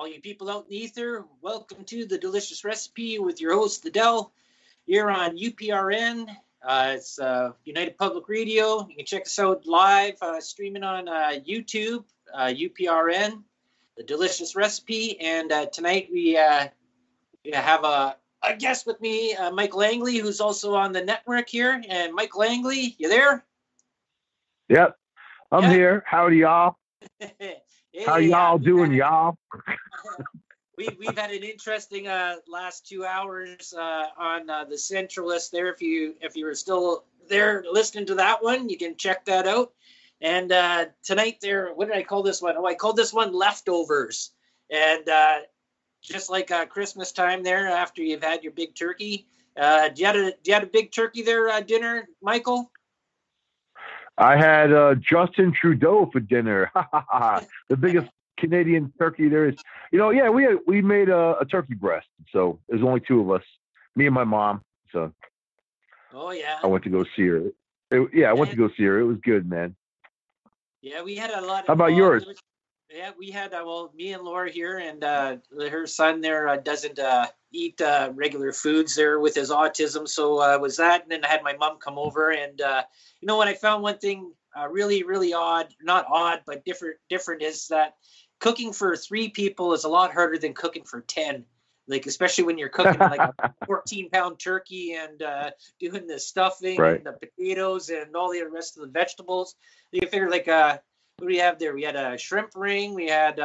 you people out in the ether, welcome to The Delicious Recipe with your host, Adele, here on UPRN. It's United Public Radio. You can check us out live, streaming on YouTube, UPRN, The Delicious Recipe. And tonight we have a guest with me, Mike Langley, who's also on the network here. And Mike Langley, you there? Yep, I'm here. Howdy, y'all. Hey, how y'all doing, y'all? We've had an interesting last 2 hours on the Centralist there. If you were still there listening to that one, you can check that out. And tonight there, what did I call this one? Oh, I called this one Leftovers. And just like Christmas time there, after you've had your big turkey, do you had a big turkey there dinner, Michael? I had Justin Trudeau for dinner. The biggest Canadian turkey there is. Yeah, we made a turkey breast. So there's only two of us, me and my mom. So. Oh yeah. I went to go see her. I went to go see her. It was good, man. Yeah, we had a lot. How about yours? Yeah, we had me and Laura here, and her son there doesn't eat regular foods there with his autism. So was that, and then I had my mom come over, and what I found one thing really, really odd, not odd, but different is that cooking for 3 people is a lot harder than cooking for 10. Like, especially when you're cooking like a 14-pound turkey and doing the stuffing and the potatoes and all the rest of the vegetables. You figure like, what do we have there? We had a shrimp ring. We had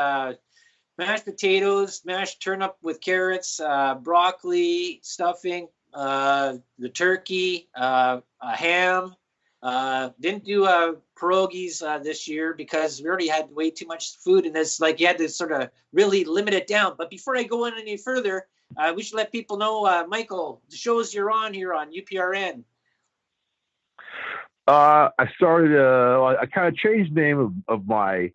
mashed potatoes, mashed turnip with carrots, broccoli, stuffing, the turkey, a ham. Didn't do pierogies this year because we already had way too much food, and it's like you had to sort of really limit it down. But before I go on any further, we should let people know, Michael, the shows you're on here on UPRN. I started. I kind of changed the name of my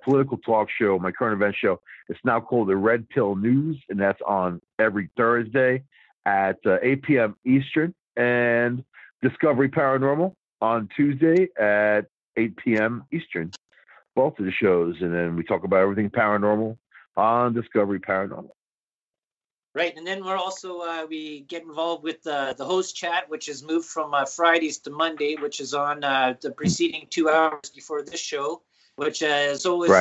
political talk show, my current event show. It's now called the Red Pill News, and that's on every Thursday at 8 p.m. Eastern, and Discovery Paranormal on Tuesday at 8 p.m. Eastern. Both of the shows, and then we talk about everything paranormal on Discovery Paranormal. Right, and then we're also we get involved with the host chat, which has moved from Fridays to Monday, which is on the preceding 2 hours before this show, which is always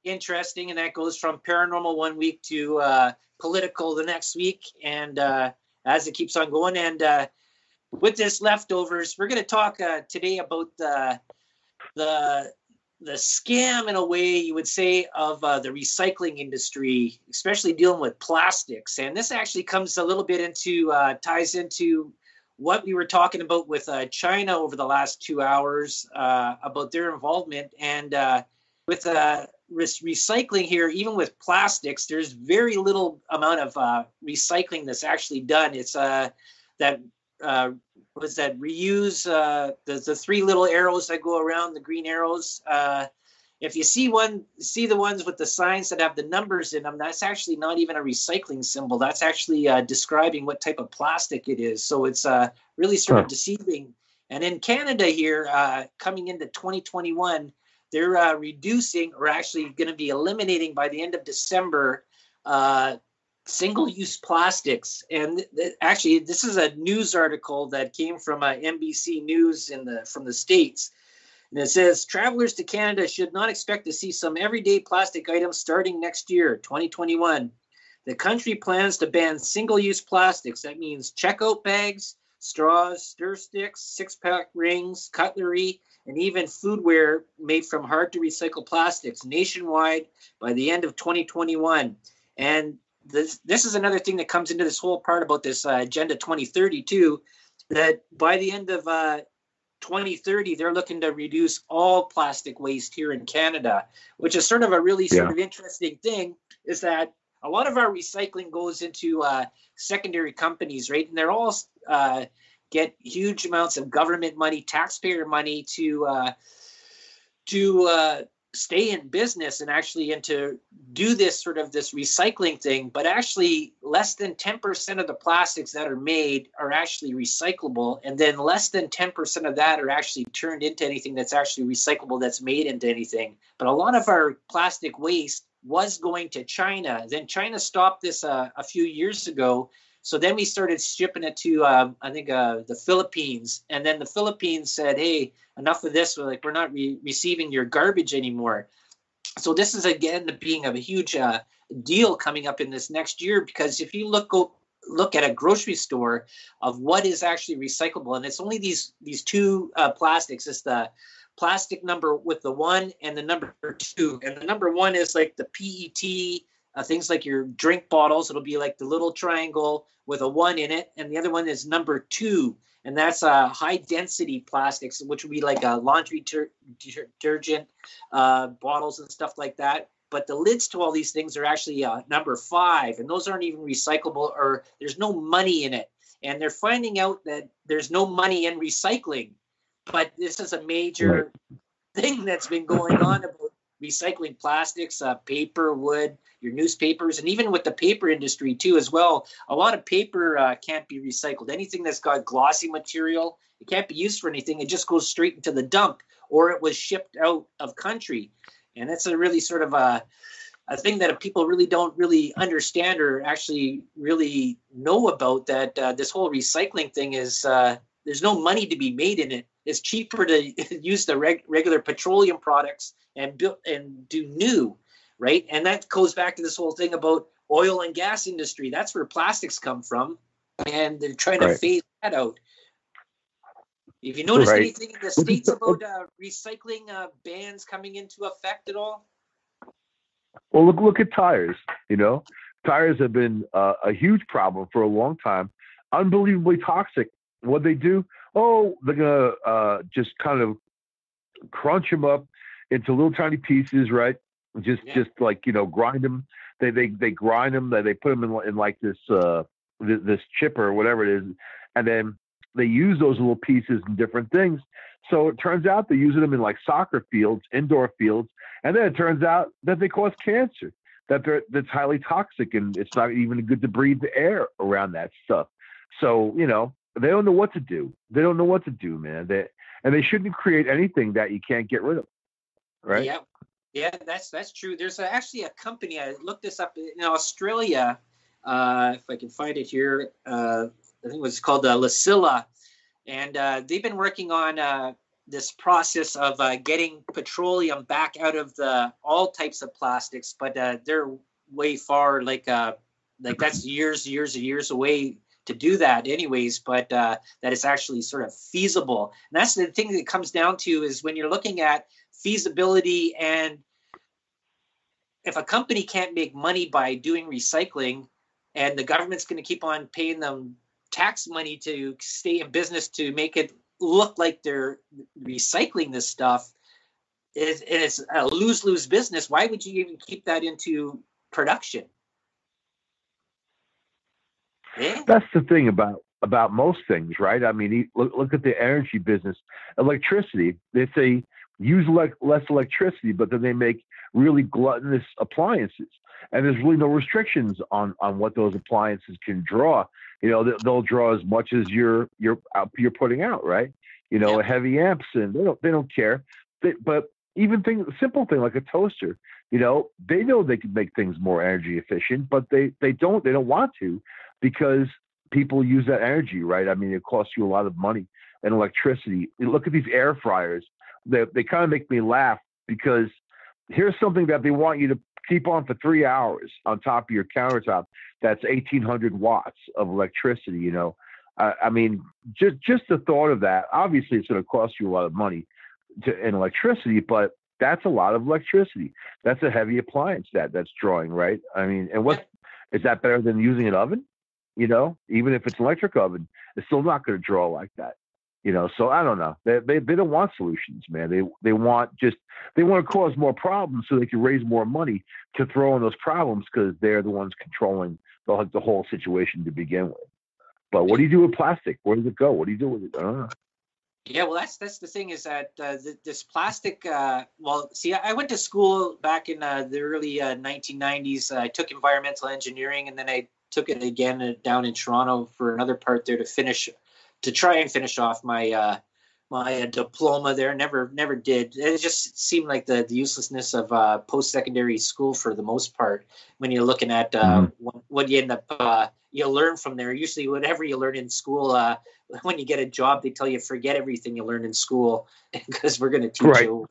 interesting, and that goes from paranormal one week to political the next week, and as it keeps on going. And with this Leftovers, we're going to talk today about the scam, in a way you would say, of the recycling industry, especially dealing with plastics. And this actually comes a little bit into, ties into what we were talking about with China over the last 2 hours about their involvement. And with recycling here, even with plastics, there's very little amount of recycling that's actually done. It's reuse, the 3 little arrows that go around, the green arrows. If you see the ones with the signs that have the numbers in them, that's actually not even a recycling symbol. That's actually describing what type of plastic it is. So it's really sort of deceiving. And in Canada here, coming into 2021, they're reducing, or actually going to be eliminating by the end of December, single-use plastics. And actually, this is a news article that came from NBC News from the States. And it says, travelers to Canada should not expect to see some everyday plastic items starting next year, 2021. The country plans to ban single-use plastics. That means checkout bags, straws, stir sticks, six-pack rings, cutlery, and even foodware made from hard-to-recycle plastics nationwide by the end of 2021. And this is another thing that comes into this whole part about this Agenda 2030 too, that by the end of 2030, they're looking to reduce all plastic waste here in Canada, which is sort of a really sort of interesting thing, is that a lot of our recycling goes into secondary companies, right? And they're all get huge amounts of government money, taxpayer money to stay in business and to do this recycling thing. But actually less than 10% of the plastics that are made are actually recyclable, and then less than 10% of that are actually turned into anything that's actually recyclable, that's made into anything. But a lot of our plastic waste was going to China. Then China stopped this a few years ago. So then we started shipping it to, I think, the Philippines. And then the Philippines said, hey, enough of this. We're not receiving your garbage anymore. So this is, again, being a huge deal coming up in this next year, because if you look at a grocery store of what is actually recyclable, and it's only these two plastics. It's the plastic number with the 1 and the number 2. And the number 1 is like the PET, things like your drink bottles. It'll be like the little triangle with a 1 in it. And the other one is number 2. And that's high density plastics, which would be like a laundry detergent bottles and stuff like that. But the lids to all these things are actually number 5. And those aren't even recyclable, or there's no money in it. And they're finding out that there's no money in recycling. But this is a major thing that's been going on about recycling plastics, paper, wood, your newspapers, and even with the paper industry too as well. A lot of paper can't be recycled. Anything that's got glossy material, it can't be used for anything. It just goes straight into the dump, or it was shipped out of country. And that's a really sort of a thing that people really don't really understand or actually really know about, that this whole recycling thing is there's no money to be made in it. It's cheaper to use the regular petroleum products and do new, right? And that goes back to this whole thing about oil and gas industry. That's where plastics come from, and they're trying to phase that out. Have you noticed anything in the States about recycling bans coming into effect at all? Well, look at tires. Tires have been a huge problem for a long time. Unbelievably toxic. What they do? Oh, they're gonna just kind of crunch them up into little tiny pieces, right? Just like grind them. They grind them. They put them in like this this chipper or whatever it is, and then they use those little pieces in different things. So it turns out they're using them in like soccer fields, indoor fields, and then it turns out that they cause cancer. That's highly toxic, and it's not even good to breathe the air around that stuff. So they don't know what to do. They don't know what to do, man. They shouldn't create anything that you can't get rid of, right? Yeah, that's true. There's actually a company, I looked this up in Australia, if I can find it here. I think it was called Lacilla, and they've been working on this process of getting petroleum back out of all types of plastics, but they're way far, like that's years away to do that anyways, but that it's actually sort of feasible. And that's the thing that it comes down to, is when you're looking at feasibility, and if a company can't make money by doing recycling, and the government's going to keep on paying them tax money to stay in business to make it look like they're recycling this stuff, it's a lose-lose business. Why would you even keep that into production? Yeah. That's the thing about most things, right? I mean, look at the energy business. Electricity, they say use less electricity, but then they make really gluttonous appliances, and there's really no restrictions on what those appliances can draw. They'll draw as much as you're putting out, right? Heavy amps, and they don't care. But even simple thing like a toaster, they know they can make things more energy efficient, but they don't want to, because people use that energy, right? I mean, it costs you a lot of money and electricity. You look at these air fryers. They kind of make me laugh, because here's something that they want you to keep on for 3 hours on top of your countertop. That's 1,800 watts of electricity. I mean, just the thought of that. Obviously, it's going to cost you a lot of money in electricity, but that's a lot of electricity. That's a heavy appliance that's drawing, right? I mean, and is that better than using an oven? Even if it's an electric oven, it's still not going to draw like that. So I don't know. They don't want solutions, man. They want to cause more problems so they can raise more money to throw on those problems, because they're the ones controlling the whole situation to begin with. But what do you do with plastic? Where does it go? What do you do with it? I don't know. Yeah, well, that's the thing, is that this plastic. I went to school back in the early 1990s. I took environmental engineering, and then I took it again down in Toronto for another part there to try and finish off my my diploma there. Never did. It just seemed like the uselessness of post-secondary school for the most part. When you're looking at what you end up you learn from there. Usually, whatever you learn in school, when you get a job, they tell you forget everything you learned in school because we're going to teach you.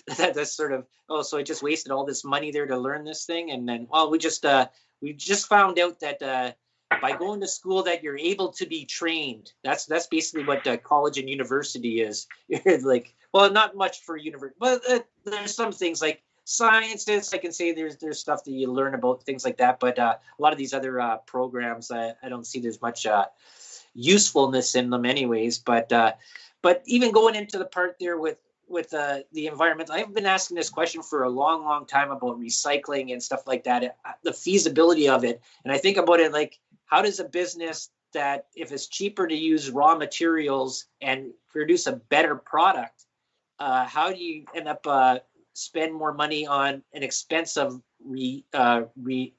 That's sort of so I just wasted all this money there to learn this thing, and then we just found out that. By going to school that you're able to be trained. That's basically what college and university is. You're like, well, not much for university, but there's some things like sciences. I can say there's stuff that you learn about things like that, but a lot of these other programs, I don't see there's much usefulness in them, anyways. But even going into the part there with the environment, I've been asking this question for a long time about recycling and stuff like that, the feasibility of it, and I think about it like. How does a business that, if it's cheaper to use raw materials and produce a better product, how do you end up spend more money on an expensive recycled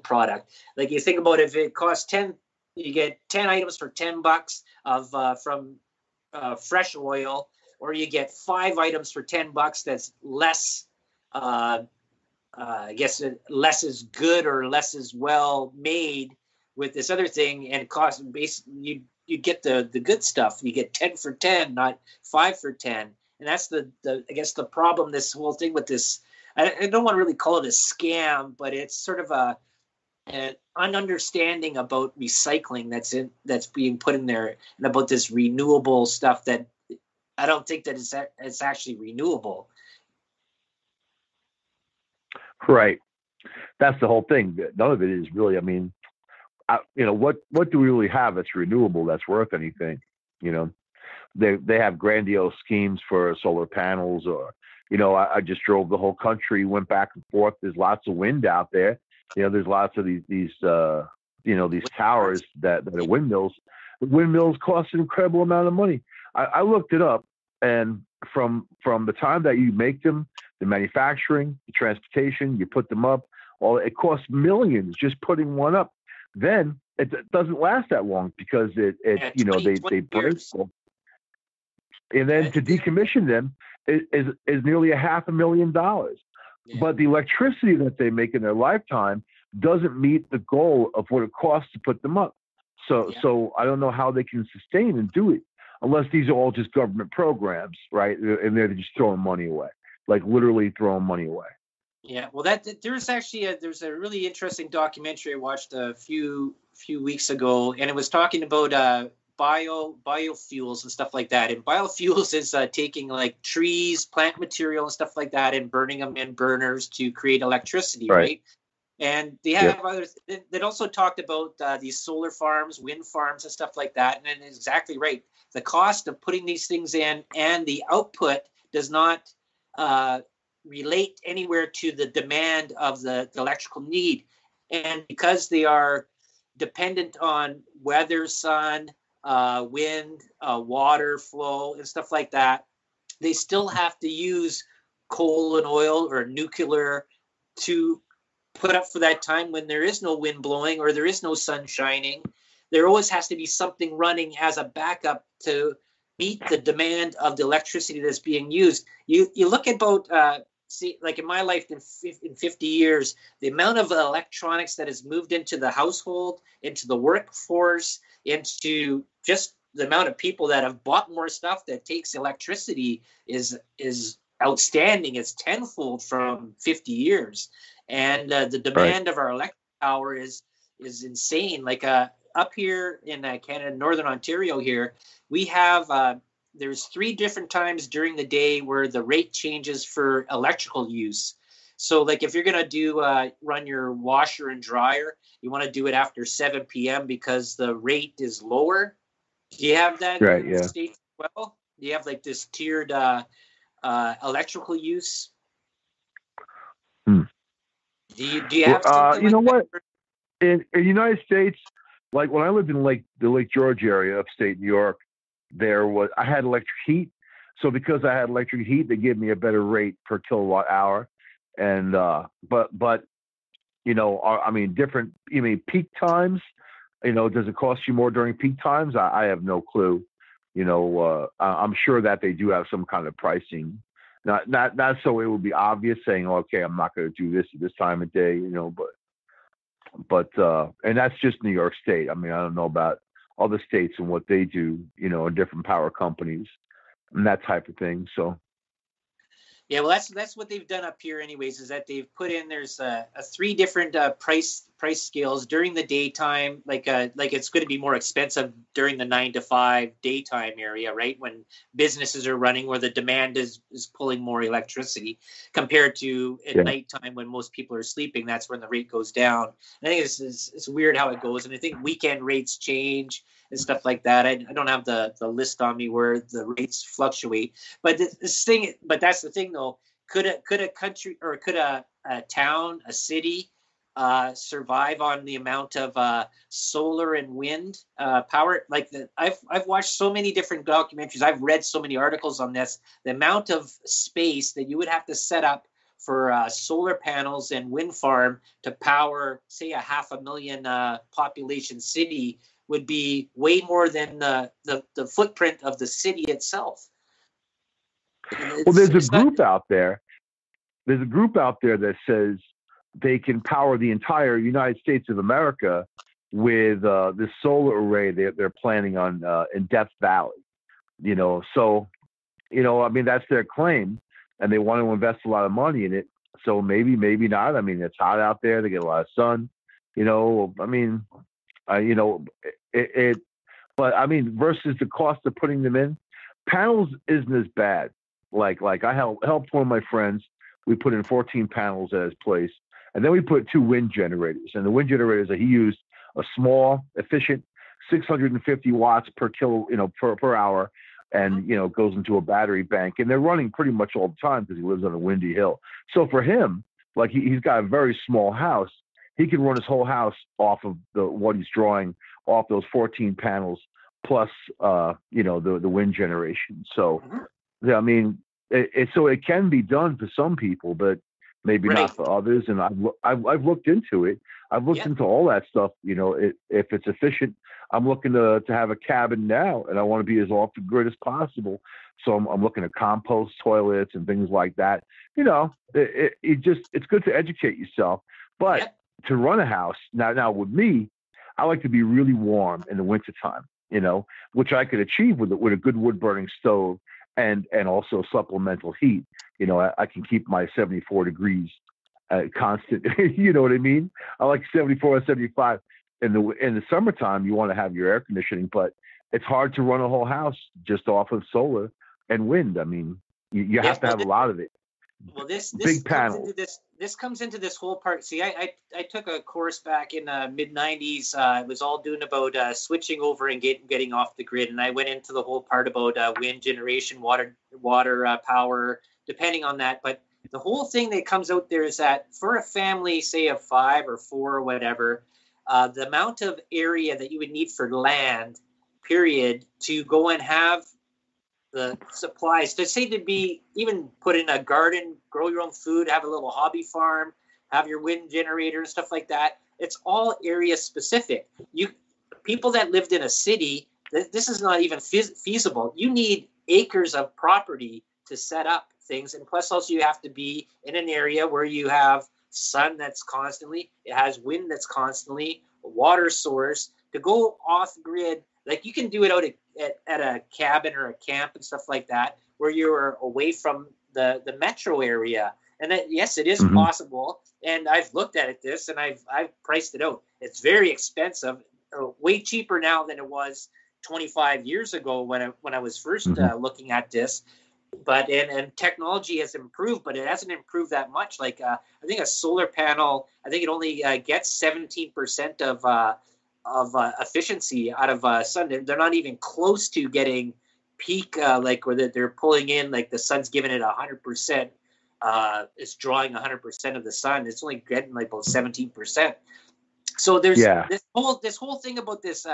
product? Like you think about if it costs 10, you get 10 items for $10 of from fresh oil, or you get 5 items for $10 that's less. I guess less is good or less is well made with this other thing, and cost basically you get the good stuff. You get 10 for 10, not 5 for 10, and that's the I guess the problem. This whole thing with this, I don't want to really call it a scam, but it's sort of an understanding about recycling that's being put in there, and about this renewable stuff that I don't think that it's actually renewable. Right. That's the whole thing. None of it is really, I mean, what do we really have that's renewable, that's worth anything? They have grandiose schemes for solar panels, or, I just drove the whole country, went back and forth. There's lots of wind out there. There's lots of these towers that are windmills. Windmills cost an incredible amount of money. I looked it up, and from the time that you make them, the manufacturing, the transportation, you put them up, it costs millions just putting one up. Then it doesn't last that long because they break them. And then to decommission them is nearly $500,000. Yeah. But the electricity that they make in their lifetime doesn't meet the goal of what it costs to put them up. So I don't know how they can sustain and do it unless these are all just government programs, right? And they're just throwing money away. Like literally throwing money away. Yeah, well, there's a really interesting documentary I watched a few weeks ago, and it was talking about biofuels and stuff like that. And biofuels is taking like trees, plant material, and stuff like that, and burning them in burners to create electricity, right? And they have others that also talked about these solar farms, wind farms, and stuff like that. And exactly right, the cost of putting these things in and the output does not relate anywhere to the demand of the electrical need. And because they are dependent on weather, sun, wind, water flow, and stuff like that, they still have to use coal and oil or nuclear to put up for that time when there is no wind blowing or there is no sun shining. There always has to be something running as a backup to meet the demand of the electricity that's being used. You look at about, like in my life in 50 years, the amount of electronics that has moved into the household, into the workforce, into just the amount of people that have bought more stuff that takes electricity is outstanding. It's tenfold from 50 years. And the demand of our electric power is insane. Like up here in Canada, Northern Ontario here, we have there's 3 different times during the day where the rate changes for electrical use. So like if you're going to run your washer and dryer, you want to do it after 7 p.m. because the rate is lower. Do you have that in the States as well? Do you have like this tiered electrical use? Do you have something you know like what? In the United States, like when I lived in the Lake George area, upstate New York, I had electric heat. So because I had electric heat, they gave me a better rate per kilowatt hour. And but different. You mean peak times? Does it cost you more during peak times? I have no clue. I'm sure that they do have some kind of pricing. Not so it would be obvious saying, okay, I'm not going to do this at this time of day, but and that's just New York State. I mean, I don't know about other states and what they do, in different power companies and that type of thing. So. Yeah, well, that's what they've done up here, anyways. Is that they've put in there's a three different price scales during the daytime, like it's going to be more expensive during the 9 to 5 daytime area, right? When businesses are running, where the demand is pulling more electricity compared to at nighttime when most people are sleeping. That's when the rate goes down. And I think it's weird how it goes, and I think weekend rates change and stuff like that. I don't have the list on me where the rates fluctuate, but that's the thing though. Could a country or could a town, a city, survive on the amount of solar and wind power? I've watched so many different documentaries. I've read so many articles on this. The amount of space that you would have to set up for solar panels and wind farm to power, say, a 500,000 population city would be way more than the footprint of the city itself. Well, there's a group out there. There's a group out there that says they can power the entire United States of America with this solar array they're planning on in Death Valley. So, I mean, that's their claim, and they want to invest a lot of money in it. So maybe not. I mean, it's hot out there. They get a lot of sun. I mean, but I mean, versus the cost of putting them in, panels isn't as bad. Like I helped one of my friends. We put in 14 panels at his place, and then we put 2 wind generators. And the wind generators that he used, a small, efficient, 650 watts per per hour, and goes into a battery bank. And they're running pretty much all the time because he lives on a windy hill. So for him, like he's got a very small house. He can run his whole house off of what he's drawing off those 14 panels plus the wind generation. So I mean, so it can be done for some people, but maybe not for others. And I've looked into it. I've looked into all that stuff. If it's efficient, I'm looking to have a cabin now, and I want to be as off the grid as possible. So I'm looking at compost toilets and things like that. It's good to educate yourself, but to run a house now with me, I like to be really warm in the wintertime, which I could achieve with a good wood burning stove and also supplemental heat. I can keep my 74 degrees constant. You know what I mean? I like 74 or 75. In the summertime, you want to have your air conditioning, but it's hard to run a whole house just off of solar and wind. I mean, you have to have a lot of it. Well, this big panel. This comes into this whole part. See, I took a course back in mid 90s. It was all doing about switching over and getting off the grid, and I went into the whole part about wind generation, water power, depending on that. But the whole thing that comes out there is that for a family, say of 5 or 4 or whatever, the amount of area that you would need for land, period, to go and have the supplies to say to be even put in a garden, grow your own food, have a little hobby farm, have your wind generator and stuff like that. It's all area specific. People that lived in a city, this is not even feasible. You need acres of property to set up things. And plus also you have to be in an area where you have sun that's constantly, it has wind that's constantly, a water source to go off grid. Like you can do it out at a cabin or a camp and stuff like that, where you're away from the metro area. And that, yes, it is possible. And I've looked at this and I've priced it out. It's very expensive, way cheaper now than it was 25 years ago when I was first looking at this. But and technology has improved, but it hasn't improved that much. Like I think a solar panel, I think it only gets 17% of efficiency out of sun. They're not even close to getting peak, like where they're pulling in, like the sun's giving it 100%. It's drawing 100% of the sun. It's only getting like about 17%. So there's this whole thing about this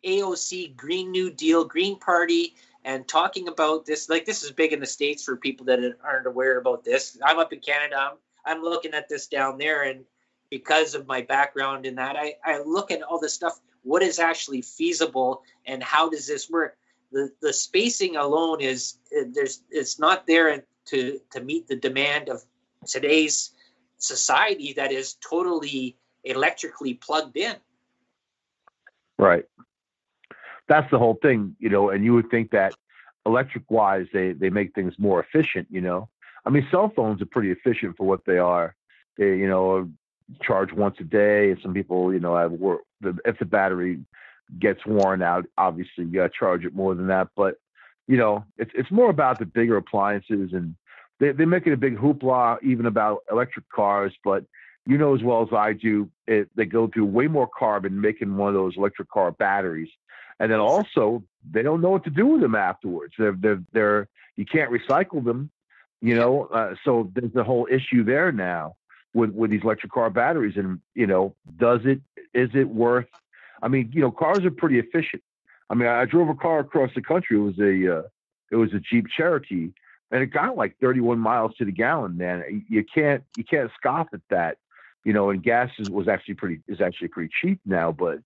AOC Green New Deal, Green Party, and talking about this. Like this is big in the States for people that aren't aware about this. I'm up in Canada. I'm looking at this down there, and because of my background in that, I look at all this stuff. What is actually feasible, and how does this work? the spacing alone it's not there to meet the demand of today's society that is totally electrically plugged in. Right. That's the whole thing, and you would think that electric wise, they make things more efficient, I mean, cell phones are pretty efficient for what they are. They, charge once a day. Some people, have if the battery gets worn out, obviously you got to charge it more than that. But, it's more about the bigger appliances, and they're making a big hoopla even about electric cars. But as well as I do, they go through way more carbon making one of those electric car batteries. And then also they don't know what to do with them afterwards. They're you can't recycle them, so there's the whole issue there now with these electric car batteries. And, is it worth, I mean, cars are pretty efficient. I mean, I drove a car across the country. It was a Jeep Cherokee, and it got like 31 miles to the gallon, man. You can't scoff at that, and gas is actually pretty cheap now, but,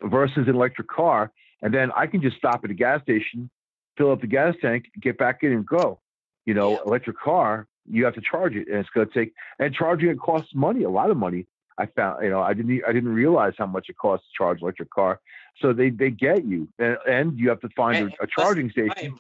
versus an electric car. And then I can just stop at a gas station, fill up the gas tank, get back in and go. Electric car, you have to charge it, and it's going to take, and charging it costs money, a lot of money. I found, I didn't realize how much it costs to charge an electric car. So they get you, and you have to find a charging station.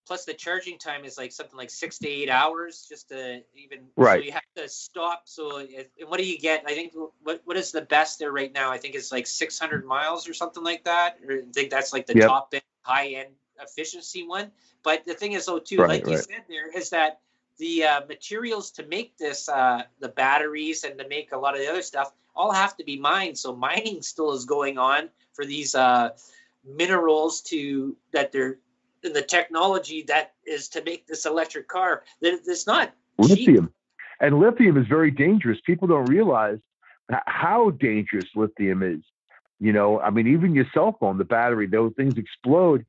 Plus the charging time is like something like 6 to 8 hours just to even, right. So you have to stop. So what do you get? I think what is the best there right now? I think it's like 600 miles or something like that. Or I think that's like the top end, high end efficiency one. But the thing is though too, right, like you said there, is that the materials to make this, the batteries and to make a lot of the other stuff all have to be mined. So mining still is going on for these minerals that they're in the technology that is to make this electric car. It's not lithium. Cheap. And lithium is very dangerous. People don't realize how dangerous lithium is. I mean, even your cell phone, the battery, those things explode.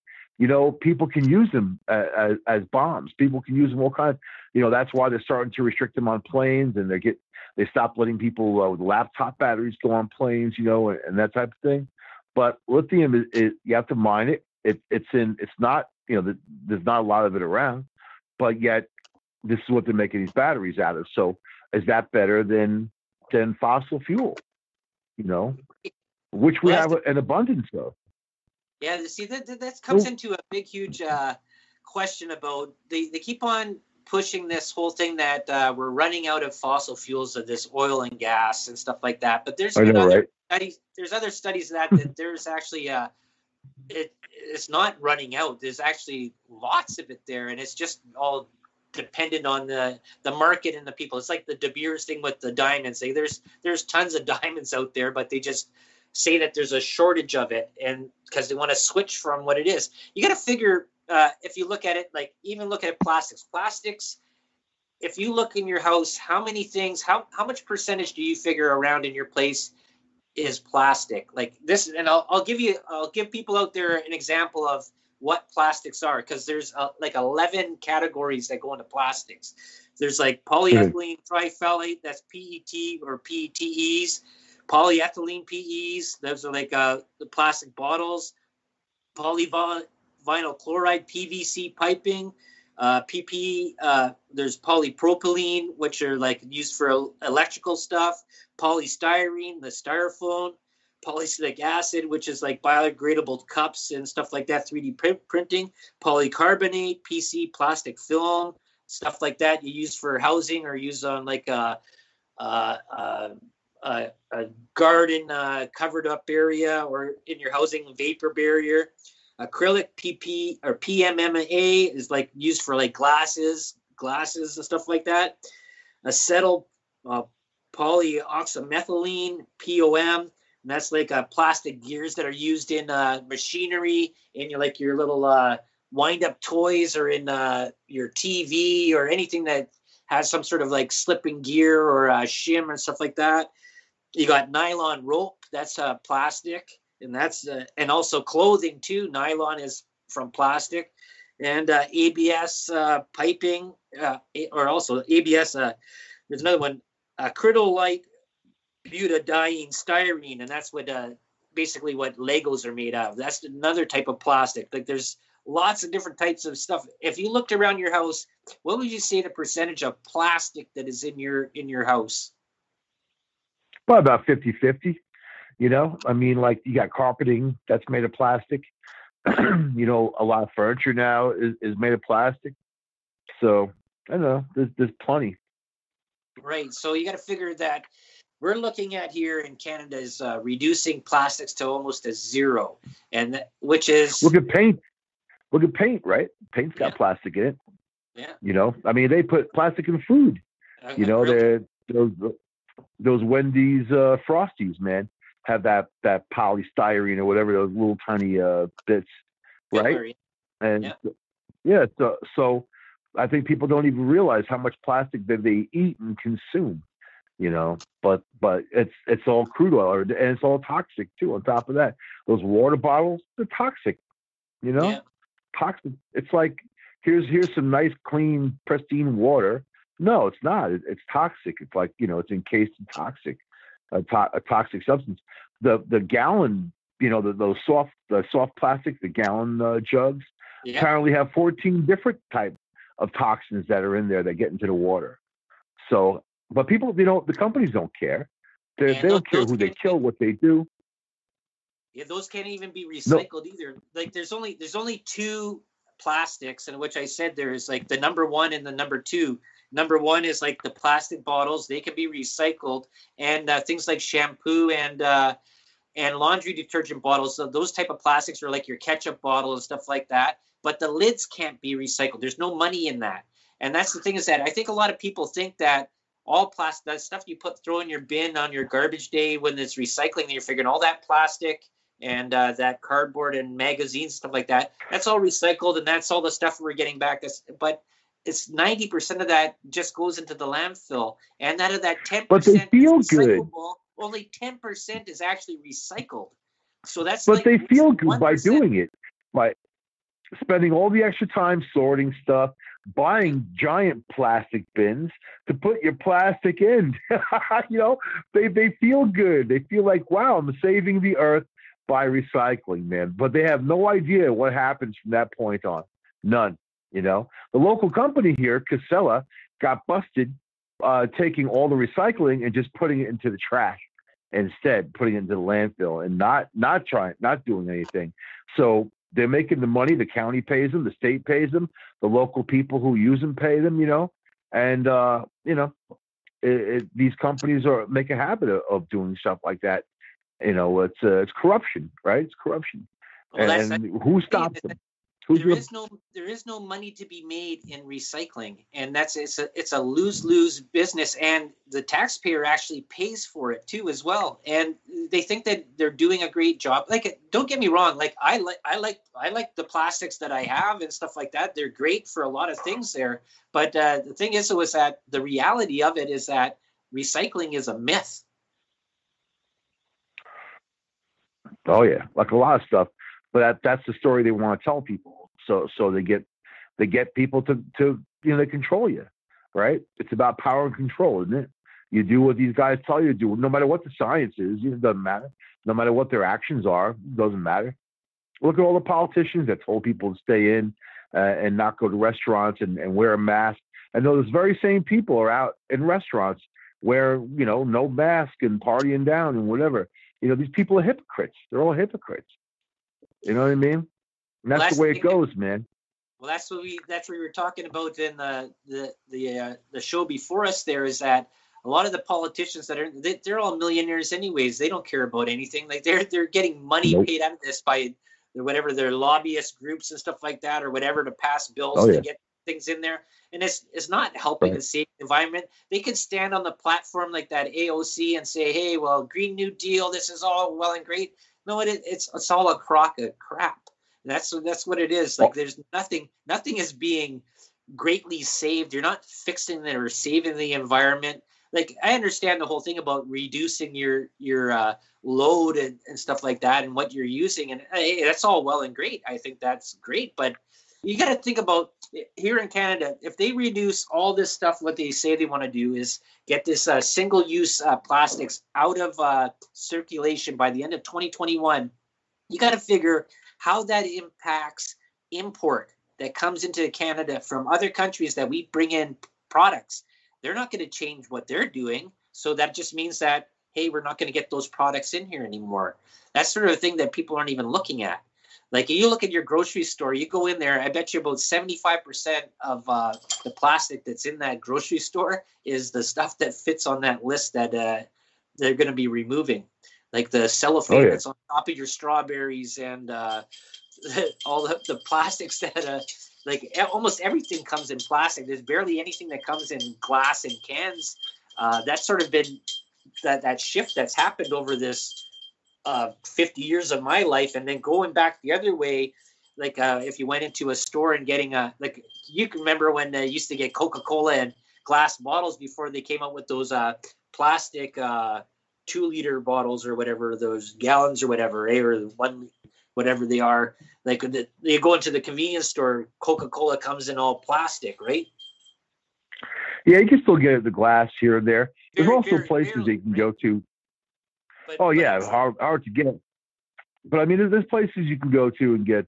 People can use them as bombs. People can use them all kinds. That's why they're starting to restrict them on planes, and they stop letting people with laptop batteries go on planes, and that type of thing. But lithium is you have to mine it. It's not, there's not a lot of it around, but yet this is what they're making these batteries out of. So is that better than fossil fuel? Which we have an abundance of. Yeah, see that comes into a big, huge question about they keep on pushing this whole thing that we're running out of fossil fuels, of this oil and gas and stuff like that. But there's studies. There's other studies that there's actually it's not running out. There's actually lots of it there, and it's just all dependent on the market and the people. It's like the De Beers thing with the diamonds. There's tons of diamonds out there, but they just say that there's a shortage of it, and because they want to switch from what it is. You got to figure, if you look at it, like even look at plastics, if you look in your house, how many things, how much percentage do you figure around in your place is plastic? Like this, and I'll give people out there an example of what plastics are, because there's like 11 categories that go into plastics. There's like polyethylene triphthalate, that's PET or PETEs. Polyethylene PEs, those are like the plastic bottles. Polyvinyl chloride, PVC piping. PP, there's polypropylene, which are like used for electrical stuff. Polystyrene, the styrofoam. Polysilic acid, which is like biodegradable cups and stuff like that, 3D printing. Polycarbonate, PC, plastic film, stuff like that you use for housing or use on like a garden covered up area or in your housing vapor barrier. Acrylic PP or PMMA is like used for like glasses and stuff like that. Acetyl polyoxymethylene, POM, and that's like plastic gears that are used in machinery, in your little wind up toys, or in your TV, or anything that has some sort of like slipping gear or shim and stuff like that. You got nylon rope, that's plastic, and that's and also clothing too. Nylon is from plastic, and ABS piping, or also ABS. There's another one, acrylonitrile butadiene styrene, and that's what basically what Legos are made of. That's another type of plastic. Like there's lots of different types of stuff. If you looked around your house, what would you say the percentage of plastic that is in your house? Well, about 50-50. I mean, like you got carpeting that's made of plastic. A lot of furniture now is made of plastic. So I don't know. There's plenty. Right. So you got to figure that we're looking at here in Canada is reducing plastics to almost a zero, and which is Look at paint. Look at paint, right? Paint's got plastic in it. Yeah. I mean, they put plastic in food. Really? Those Wendy's Frosties, man, have that polystyrene or whatever, those little tiny bits, right? And so I think people don't even realize how much plastic that they eat and consume. But it's all crude oil, and it's all toxic too. On top of that, those water bottles, they're toxic. Toxic. It's like here's some nice, clean, pristine water. No, it's not. It's toxic. It's like it's encased in a toxic substance. The gallon, those soft plastic, the gallon jugs, apparently have 14 different types of toxins that are in there that get into the water. So, but people, the companies don't care. They don't care who they kill, what they do. Yeah, those can't even be recycled either. Like there's only two plastics, in which I said there's like the number one and the number two. Number one is like the plastic bottles; they can be recycled, and things like shampoo and laundry detergent bottles. So those type of plastics are like your ketchup bottle and stuff like that. But the lids can't be recycled. There's no money in that, and that's the thing is that I think a lot of people think that all plastic, that stuff you throw in your bin on your garbage day when it's recycling, you're figuring all that plastic and that cardboard and magazines, stuff like that, that's all recycled, and that's all the stuff we're getting back. But it's 90% of that just goes into the landfill, and out of that 10% but they feel good. Only 10% is actually recycled. So that's but they feel good 1%. By doing it, by spending all the extra time sorting stuff, buying giant plastic bins to put your plastic in. They feel good. They feel like, wow, I'm saving the earth by recycling, man. But they have no idea what happens from that point on. None. The local company here, Casella, got busted taking all the recycling and just putting it into the trash instead, putting it into the landfill and not doing anything. So they're making the money. The county pays them. The state pays them. The local people who use them pay them. And these companies make a habit of doing stuff like that. It's corruption, right? It's corruption. Well, and who stops them? There is no money to be made in recycling, and it's a lose-lose business, and the taxpayer actually pays for it too as well. And they think that they're doing a great job. Like, don't get me wrong, like I like the plastics that I have and stuff like that. They're great for a lot of things there. But the thing is that the reality of it is that recycling is a myth. Oh yeah, like a lot of stuff. But that's the story they want to tell people. So they get people to they control you, right? It's about power and control, isn't it? You do what these guys tell you to do, no matter what the science is. It doesn't matter. No matter what their actions are, it doesn't matter. Look at all the politicians that told people to stay in and not go to restaurants and wear a mask. And those very same people are out in restaurants where no mask and partying down and whatever. These people are hypocrites. They're all hypocrites. You know what I mean? And that's the way it goes, man. Well, that's what we were talking about in the show before us. There is that a lot of the politicians they're all millionaires anyways. They don't care about anything. Like they're getting money paid out of this by whatever their lobbyist groups and stuff like that, or whatever, to pass bills to get things in there. And it's not helping to save the environment. They can stand on the platform like that AOC and say, "Hey, well, Green New Deal, this is all well and great." No, it's all a crock of crap. That's what it is. Like there's nothing is being greatly saved. You're not fixing it or saving the environment. Like I understand the whole thing about reducing your load and stuff like that and what you're using, and hey, that's all well and great. I think that's great, but you got to think about here in Canada, if they reduce all this stuff, what they say they want to do is get this single-use plastics out of circulation by the end of 2021. You got to figure how that impacts import that comes into Canada from other countries that we bring in products. They're not going to change what they're doing. So that just means that, hey, we're not going to get those products in here anymore. That's sort of a thing that people aren't even looking at. Like you look at your grocery store, you go in there, I bet you about 75% of the plastic that's in that grocery store is the stuff that fits on that list that they're going to be removing. Like the cellophane that's on top of your strawberries and all the plastics that, like almost everything comes in plastic. There's barely anything that comes in glass and cans. That's sort of been that shift that's happened over this 50 years of my life. And then going back the other way, like if you went into a store and getting like you can remember when they used to get Coca-Cola and glass bottles before they came out with those plastic 2-liter bottles or whatever, those gallons or whatever, or 1, whatever they are. Like you go into the convenience store, Coca-Cola comes in all plastic, right? Yeah, you can still get the glass here and there. There's also places that you can go to. Hard to get. But I mean, there's places you can go to and get,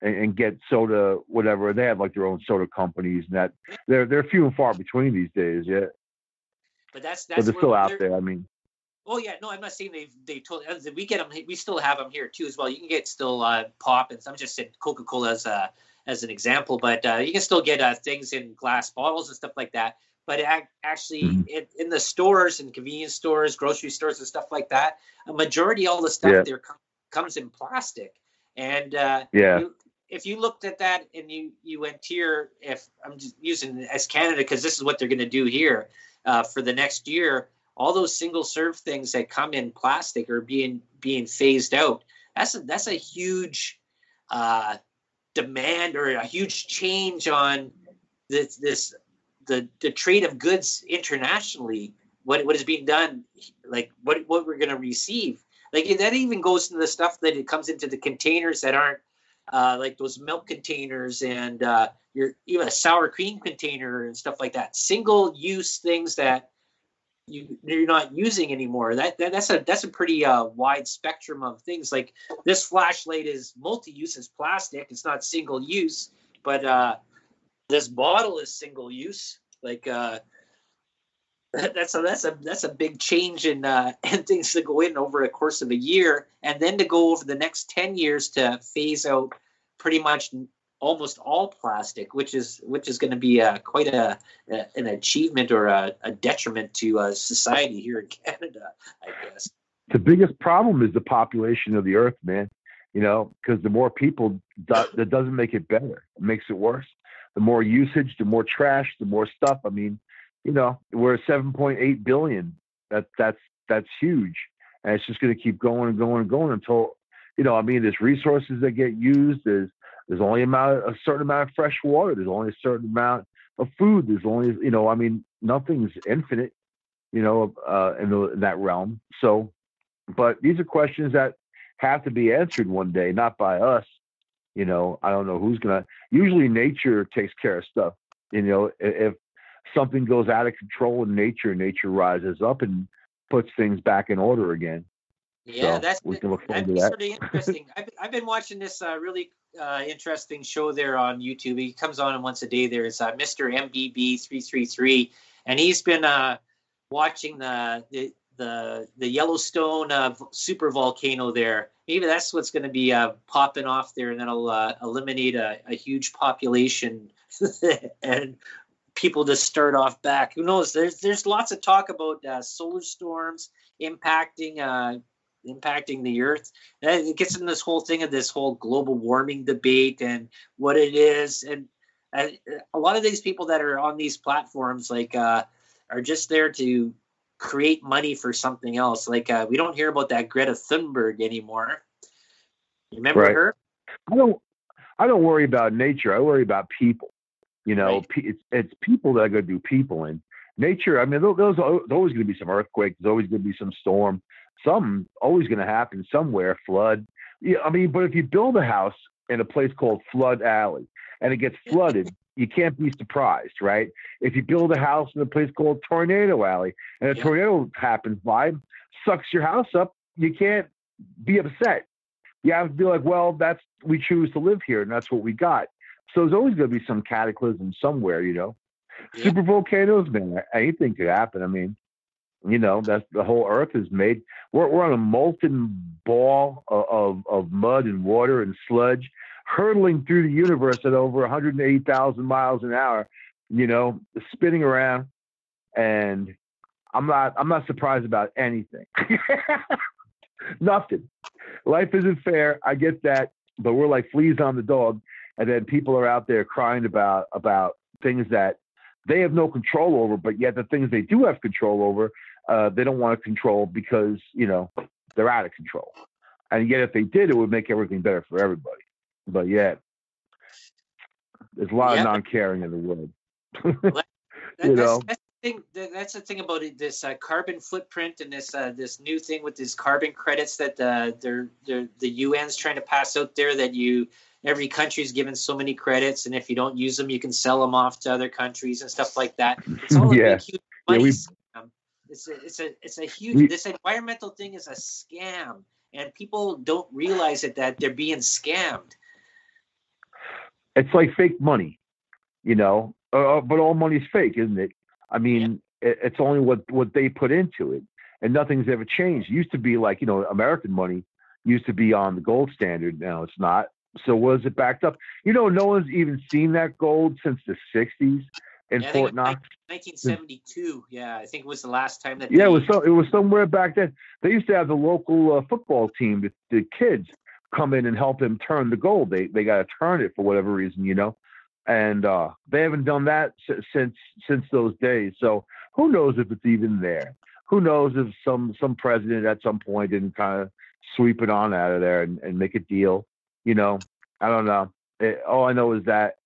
and get soda, whatever. They have like their own soda companies, and that they're few and far between these days. Yeah. But that's they're still out there. I mean. Oh yeah, no, I'm not saying they totally. We get them. We still have them here too as well. You can get still pop, and I'm just saying Coca-Cola as an example, but you can still get things in glass bottles and stuff like that. But actually, in the stores and convenience stores, grocery stores, and stuff like that, a majority of all the stuff there comes in plastic. And if you looked at that and you went here, if I'm just using as Canada because this is what they're going to do here for the next year, all those single serve things that come in plastic are being phased out. That's a huge demand or a huge change on the trade of goods internationally, what is being done, like what we're going to receive. Like that even goes to the stuff that it comes into the containers that aren't like those milk containers and even a sour cream container and stuff like that. Single use things that you're not using anymore. That's a pretty wide spectrum of things. Like this flashlight is multi-use, it's plastic, it's not single use, but this bottle is single use. Like that's a big change in and things to go in over a course of a year, and then to go over the next 10 years to phase out pretty much almost all plastic, which is going to be quite an achievement or a detriment to society here in Canada, I guess. The biggest problem is the population of the earth, man. Because the more people, that doesn't make it better. It makes it worse. The more usage, the more trash, the more stuff. I mean, we're at 7.8 billion. That's huge. And it's just going to keep going and going and going until, there's resources that get used. There's only a certain amount of fresh water. There's only a certain amount of food. There's only, nothing's infinite, in that realm. So, but these are questions that have to be answered one day, not by us. I don't know who's going to, usually nature takes care of stuff. If something goes out of control in nature rises up and puts things back in order again. Yeah, so we can look forward to that. Sort of interesting. I've been watching this really interesting show there on YouTube. He comes on once a day. There's Mr. MBB333, and he's been watching the Yellowstone super volcano there. Maybe that's what's going to be popping off there, and that'll eliminate a huge population and people to start off back. Who knows? There's lots of talk about solar storms impacting the earth. And it gets into this whole thing of this whole global warming debate and what it is. And a lot of these people that are on these platforms are just there to create money for something else. Like we don't hear about that Greta Thunberg anymore. You remember her? I don't worry about nature. I worry about people. Right. It's people that are going to do people in nature. I mean, there's always going to be some earthquake. There's always going to be some storm. Something always going to happen somewhere. Flood. Yeah, I mean, but if you build a house in a place called Flood Alley, and it gets flooded, you can't be surprised, right? If you build a house in a place called Tornado Alley and a tornado happens by, sucks your house up, you can't be upset. You have to be like, well, we choose to live here, and that's what we got. So there's always going to be some cataclysm somewhere, Super volcanoes, man, anything could happen. I mean, that's the whole Earth is made. We're on a molten ball of mud and water and sludge, hurtling through the universe at over 180,000 miles an hour, spinning around. And I'm not surprised about anything. Nothing. Life isn't fair. I get that, but we're like fleas on the dog. And then people are out there crying about things that they have no control over, but yet the things they do have control over, they don't want to control because, they're out of control. And yet if they did, it would make everything better for everybody. But yet, there's a lot of non-caring in the world. That's the thing about it, this carbon footprint and this new thing with these carbon credits that the UN's trying to pass out there, that every country is given so many credits, and if you don't use them, you can sell them off to other countries and stuff like that. It's all a big, huge money scam. It's a huge. This environmental thing is a scam, and people don't realize that they're being scammed. It's like fake money, but all money's fake, isn't it? I mean, it's only what they put into it, and nothing's ever changed. It used to be like, American money used to be on the gold standard. Now it's not. So was it backed up? No one's even seen that gold since the 60s in Fort Knox. 1972. Yeah, I think it was the last time that. Yeah, it was somewhere back then. They used to have the local football team, the kids, come in and help them turn the gold. They got to turn it for whatever reason, and they haven't done that since those days. So who knows if it's even there? Who knows if some president at some point didn't kind of sweep it on out of there and make a deal? I don't know. All I know is that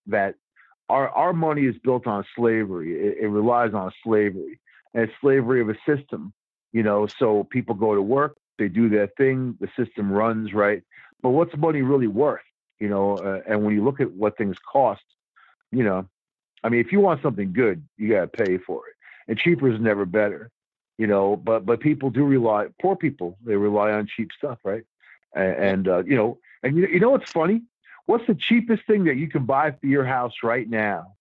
our money is built on slavery. It relies on slavery, and it's slavery of a system. So people go to work, they do their thing, the system runs, right? But what's money really worth? And when you look at what things cost, I mean, if you want something good, you got to pay for it, and cheaper is never better. But people do rely. Poor people, they rely on cheap stuff, right? And what's funny? What's the cheapest thing that you can buy for your house right now?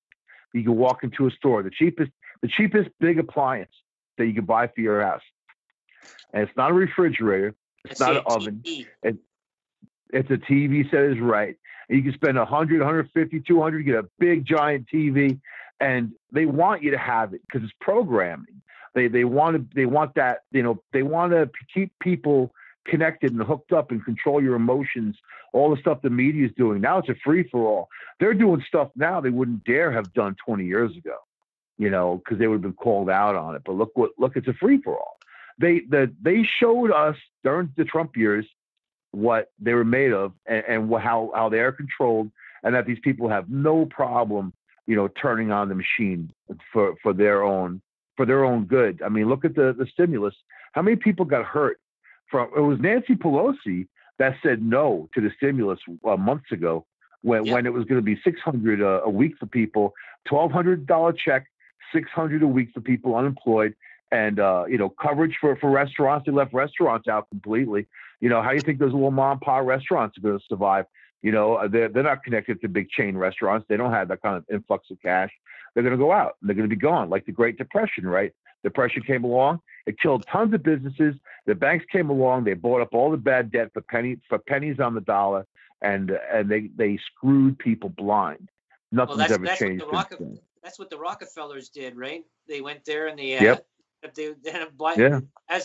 You can walk into a store. The cheapest big appliance that you can buy for your house, and it's not a refrigerator. It's not an oven. It's a TV set, is right. And you can spend 100, 150, 200, get a big giant TV, and they want you to have it because it's programming. They want that. They want to keep people connected and hooked up and control your emotions, all the stuff the media is doing. Now it's a free-for-all. They're doing stuff now they wouldn't dare have done 20 years ago, because they would have been called out on it. But look, it's a free-for-all. They showed us during the Trump years what they were made of and how they are controlled, and that these people have no problem, turning on the machine for their own good. I mean, look at the stimulus. How many people got hurt? It was Nancy Pelosi that said no to the stimulus months ago when it was going to be $600 a week for people, $1,200 check, $600 a week for people unemployed, and coverage for restaurants. They left restaurants out completely. How do you think those little mom and pop restaurants are going to survive? They're not connected to big chain restaurants. They don't have that kind of influx of cash. They're going to go out and they're going to be gone, like the Great Depression, right? Depression came along. It killed tons of businesses. The banks came along. They bought up all the bad debt for pennies on the dollar, and they screwed people blind. Nothing's ever changed. That's what the Rockefellers did, right? They went there and they as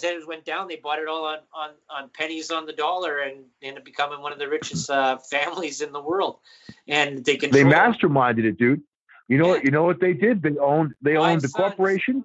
it went down, they bought it all on pennies on the dollar and ended up becoming one of the richest families in the world. And they masterminded it, dude. You know what they did? They owned the corporation.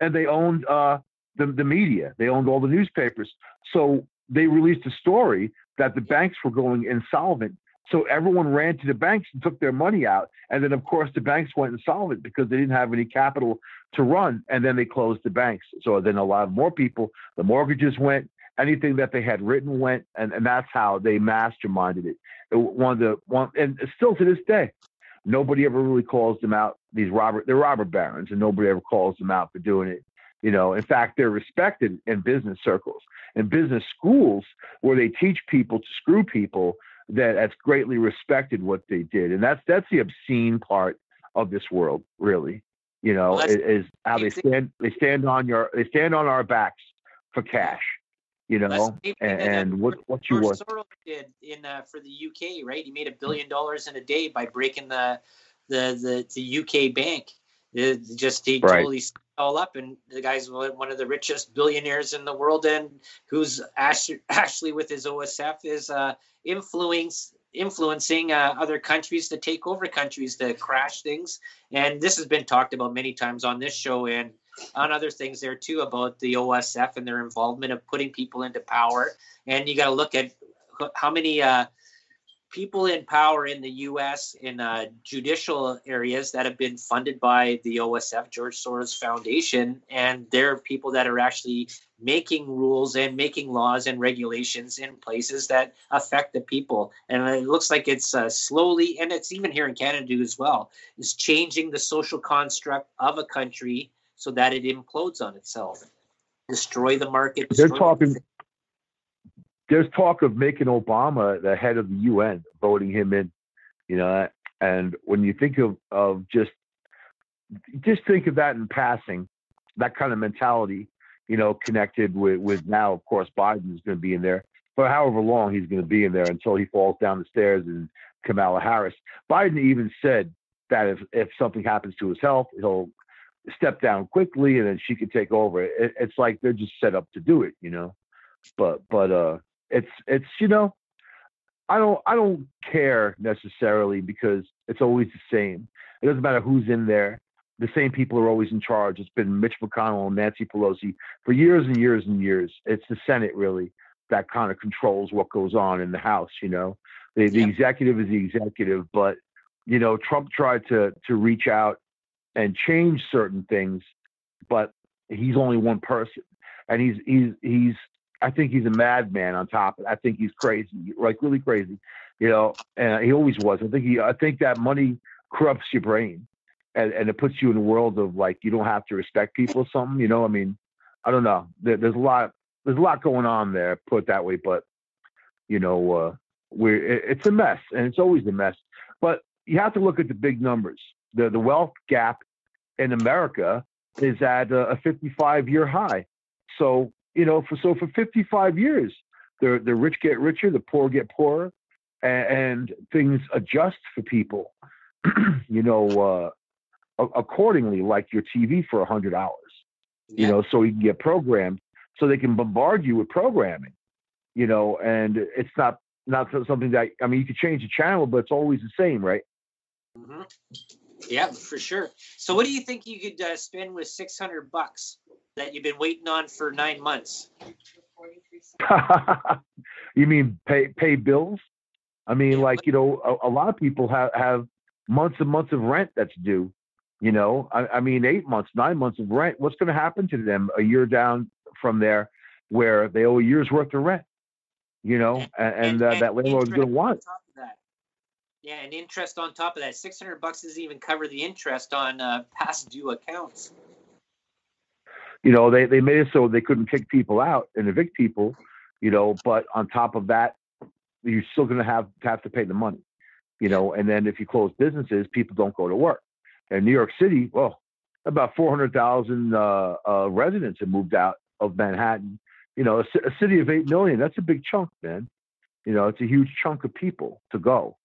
And they owned the media. They owned all the newspapers. So they released a story that the banks were going insolvent. So everyone ran to the banks and took their money out. And then, of course, the banks went insolvent because they didn't have any capital to run. And then they closed the banks. So then a lot more people, the mortgages went. Anything that they had written went, and that's how they masterminded it. And still to this day, nobody ever really calls them out. They're robber barons, and nobody ever calls them out for doing it. In fact, they're respected in business circles and business schools where they teach people to screw people. That's greatly respected what they did, and that's the obscene part of this world, really. Is how they stand on our backs for cash. And what you want. Soros did for the UK, right? He made $1 billion in a day by breaking the UK bank. He totally set it all up, and the guy's one of the richest billionaires in the world, and who's actually with his OSF is influencing other countries to take over countries, to crash things. And this has been talked about many times on this show and on other things there too, about the OSF and their involvement of putting people into power. And you got to look at how many people in power in the U.S. in judicial areas that have been funded by the OSF, George Soros Foundation, and they're people that are actually making rules and making laws and regulations in places that affect the people. And it looks like it's slowly, and it's even here in Canada as well, is changing the social construct of a country so that it implodes on itself, destroy the market. There's talk of making Obama the head of the UN, voting him in, and when you think of just think of that in passing, that kind of mentality, connected with now, of course, Biden is going to be in there for however long he's going to be in there until he falls down the stairs, and Kamala Harris. Biden even said that if something happens to his health, he'll step down quickly and then she could take over. It's like they're just set up to do it, but it's I don't care necessarily, because it's always the same. It doesn't matter who's in there. The same people are always in charge. It's been Mitch McConnell and Nancy Pelosi for years and years and years. It's the Senate really that kind of controls what goes on in the House. The executive is the executive, but Trump tried to reach out and change certain things, but he's only one person, and he's I think he's a madman on top of it. I think he's crazy, like really crazy, and he always was. I think that money corrupts your brain, and it puts you in a world of like, you don't have to respect people or something, I mean, I don't know. There's a lot going on there, put it that way, but it's a mess, and it's always a mess. But you have to look at the big numbers. The wealth gap in America is at a 55-year high. So, for 55 years, the rich get richer, the poor get poorer, and things adjust for people, accordingly, like your TV for $100, so you can get programmed, so they can bombard you with programming, and it's not something that, I mean, you could change the channel, but it's always the same, right? Mm-hmm. Yeah, for sure. So what do you think you could spend with $600 that you've been waiting on for 9 months? You mean pay bills? I mean, like, a lot of people have months and months of rent that's due. I mean, 8 months, 9 months of rent. What's going to happen to them a year down from there, where they owe a year's worth of rent? And that landlord's going to want it. Yeah, and interest on top of that. $600 doesn't even cover the interest on past due accounts. They made it so they couldn't kick people out and evict people, but on top of that, you're still going to have to pay the money, and then if you close businesses, people don't go to work. In New York City, well, about 400,000 residents have moved out of Manhattan. A city of 8 million, that's a big chunk, man. It's a huge chunk of people to go.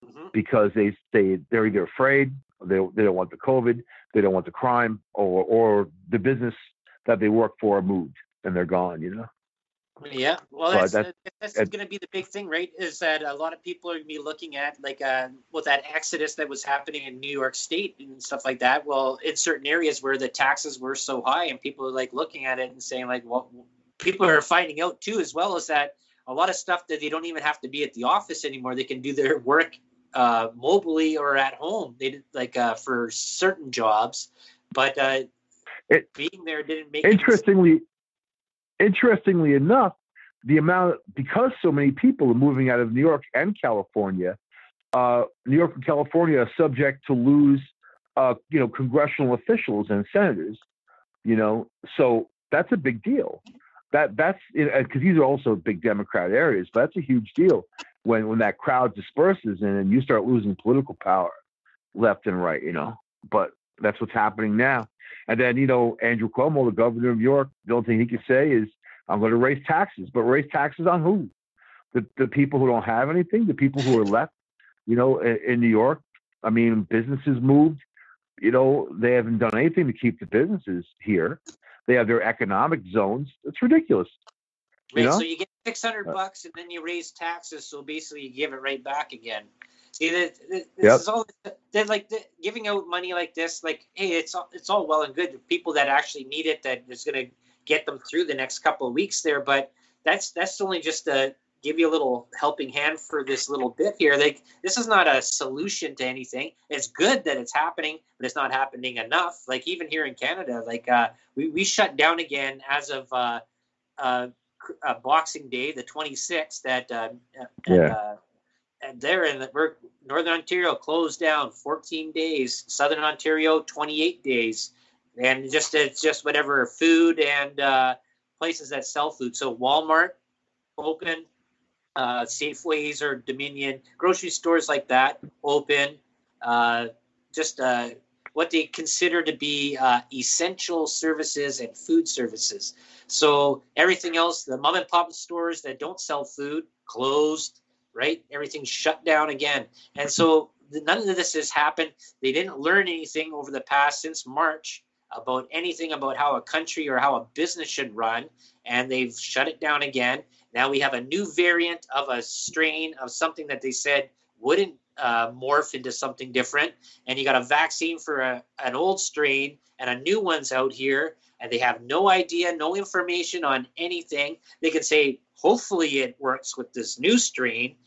Mm-hmm. Because they're either afraid, they don't want the COVID, they don't want the crime, or the business that they work for moved and they're gone. Yeah, well, that's going to be the big thing, right? Is that a lot of people are going to be looking at that exodus that was happening in New York State and stuff like that. Well, in certain areas where the taxes were so high, and people are like looking at it and saying like, well, people are finding out too, as well as that a lot of stuff that they don't even have to be at the office anymore. They can do their work mobily or at home. They did for certain jobs, but being there didn't make interestingly enough, the amount, because so many people are moving out of New York and California, New York and California are subject to lose, congressional officials and senators, so that's a big deal. That's because these are also big Democrat areas, but that's a huge deal when that crowd disperses and you start losing political power left and right, But that's what's happening now. And then, Andrew Cuomo, the governor of New York, the only thing he can say is, I'm going to raise taxes. But raise taxes on who? The people who don't have anything, the people who are left, in New York. I mean, businesses moved. They haven't done anything to keep the businesses here. They have their economic zones. It's ridiculous. Right. So you get $600 and then you raise taxes. So basically you give it right back again. See, this is all, they're like giving out money like this. Like, hey, it's all well and good. The people that actually need it, that is going to get them through the next couple of weeks there. But that's only just to give you a little helping hand for this little bit here. Like, this is not a solution to anything. It's good that it's happening, but it's not happening enough. Like, even here in Canada, like we shut down again as of Boxing Day, the 26th. And there in Northern Ontario closed down 14 days. Southern Ontario 28 days, and it's just whatever food and places that sell food. So Walmart open. Safeways or Dominion, grocery stores like that open, what they consider to be essential services and food services. So everything else, the mom and pop stores that don't sell food, closed, right? Everything's shut down again. And so none of this has happened. They didn't learn anything over the past, since March, about anything about how a country or how a business should run, and they've shut it down again. Now we have a new variant of a strain of something that they said wouldn't morph into something different. And you got a vaccine for an old strain, and a new one's out here, and they have no idea, no information on anything. They could say, hopefully it works with this new strain.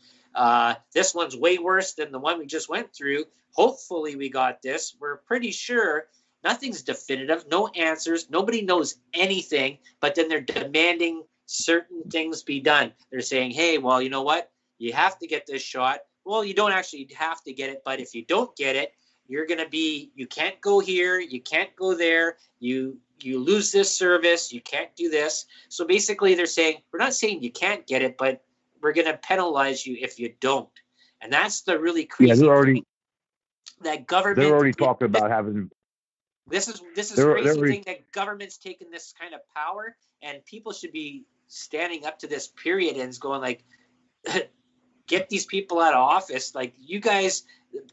This one's way worse than the one we just went through. Hopefully we got this. We're pretty sure. Nothing's definitive, no answers. Nobody knows anything, but then they're demanding certain things be done. They're saying, hey, well, you know what? You have to get this shot. Well, you don't actually have to get it, but if you don't get it, you can't go here, you can't go there, you lose this service, you can't do this. So basically they're saying, we're not saying you can't get it, but we're going to penalize you if you don't. And that's the really crazy thing. That government. They're already talking about having. This is crazy thing that government's taken this kind of power, and people should be standing up to this period and going like, get these people out of office. Like, you guys,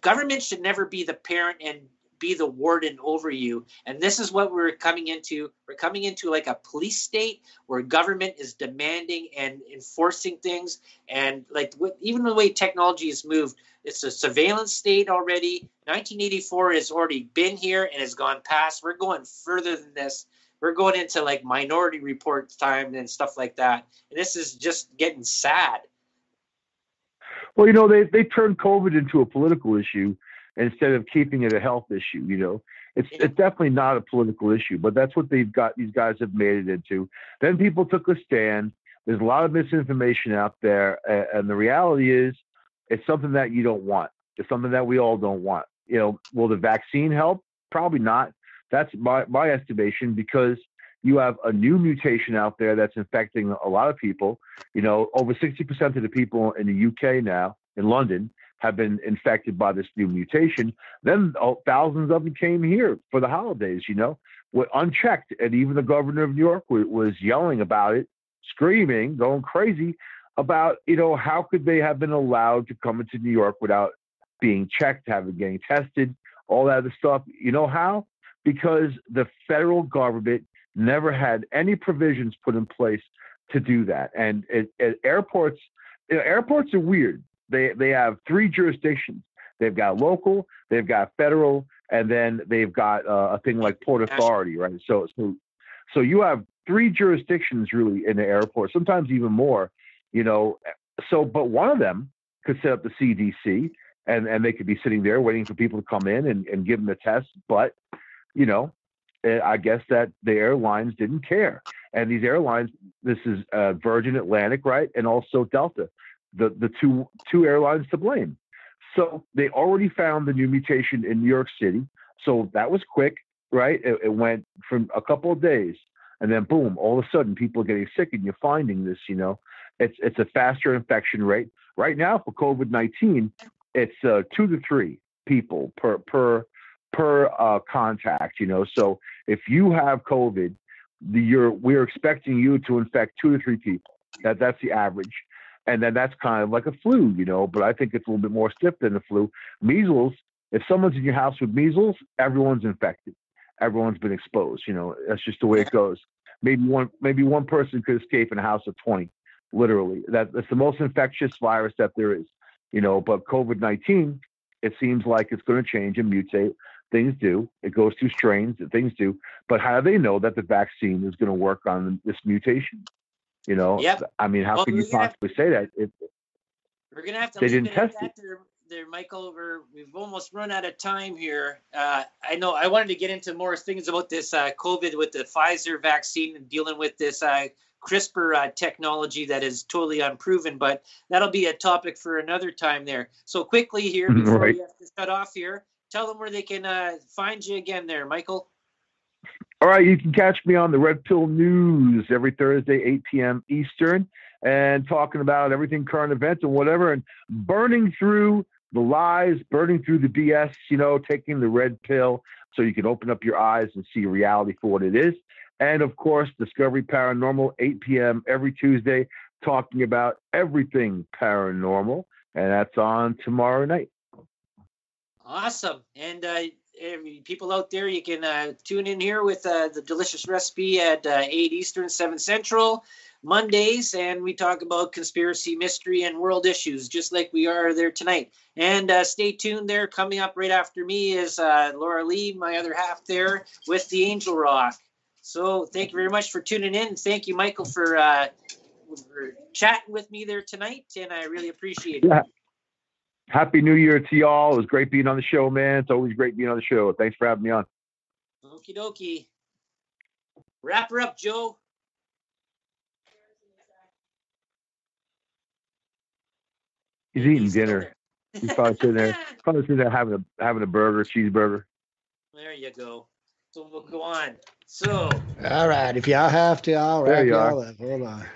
government should never be the parent and be the warden over you. And this is what we're coming into. We're coming into like a police state where government is demanding and enforcing things. And like even the way technology has moved, it's a surveillance state already. 1984 has already been here and has gone past. We're going further than this. We're going into like Minority Report time and stuff like that. And this is just getting sad. Well, they turned COVID into a political issue instead of keeping it a health issue. It's definitely not a political issue, but that's what these guys have made it into. Then people took a stand. There's a lot of misinformation out there. And the reality is it's something that you don't want. It's something that we all don't want. Will the vaccine help? Probably not. That's my estimation, because you have a new mutation out there that's infecting a lot of people. Over 60% of the people in the UK now, in London, have been infected by this new mutation. Then thousands of them came here for the holidays, unchecked. And even the governor of New York was yelling about it, screaming, going crazy about, how could they have been allowed to come into New York without being checked, getting tested, all that other stuff. You know how? Because the federal government never had any provisions put in place to do that. And at airports, airports are weird. They have three jurisdictions. They've got local, they've got federal, and then they've got a thing like Port Authority, right? So you have three jurisdictions really in the airport, sometimes even more, but one of them could set up the CDC, and they could be sitting there waiting for people to come in and give them a test. But, I guess that the airlines didn't care. And these airlines, this is Virgin Atlantic, right, and also Delta, the two airlines to blame. So they already found the new mutation in New York City. So that was quick, right? It went from a couple of days, and then boom, all of a sudden people are getting sick, and you're finding this. It's a faster infection rate right now for COVID-19. It's 2 to 3 people per contact. So if you have COVID, we're expecting you to infect 2 to 3 people. That's the average. And then that's kind of like a flu, but I think it's a little bit more stiff than the flu. Measles, if someone's in your house with measles, everyone's infected. Everyone's been exposed. That's just the way it goes. Maybe one person could escape in a house of 20, literally. That's the most infectious virus that there is, but COVID-19, it seems like it's going to change and mutate. Things do. It goes through strains, and things do. But how do they know that the vaccine is going to work on this mutation? Yep. I mean, how can you possibly say that if we're going to have to they leave didn't it at test that it? there, Michael. We've almost run out of time here. I know I wanted to get into more things about this COVID with the Pfizer vaccine and dealing with this CRISPR technology that is totally unproven, but that'll be a topic for another time there. So quickly here, before Right. we have to shut off here, tell them where they can find you again there, Michael. All right, you can catch me on the Red Pill News every Thursday, 8 p.m. Eastern, and talking about everything current events and whatever, and burning through the lies, burning through the BS, taking the red pill so you can open up your eyes and see reality for what it is. And, of course, Discovery Paranormal, 8 p.m. every Tuesday, talking about everything paranormal, and that's on tomorrow night. Awesome. And people out there, you can tune in here with the delicious recipe at 8 Eastern, 7 Central, Mondays, and we talk about conspiracy, mystery, and world issues, just like we are there tonight. And stay tuned there. Coming up right after me is Laura Lee, my other half there, with the Angel Rock. So thank you very much for tuning in. Thank you, Michael, for chatting with me there tonight, and I really appreciate it. Yeah. Happy New Year to y'all. It was great being on the show, man. It's always great being on the show. Thanks for having me on. Okie dokie. Wrap her up, Joe. He's eating dinner. He's probably sitting there having a burger, cheeseburger. There you go. So we'll go on. So. All right. If y'all have to, I'll wrap y'all up. Hold on.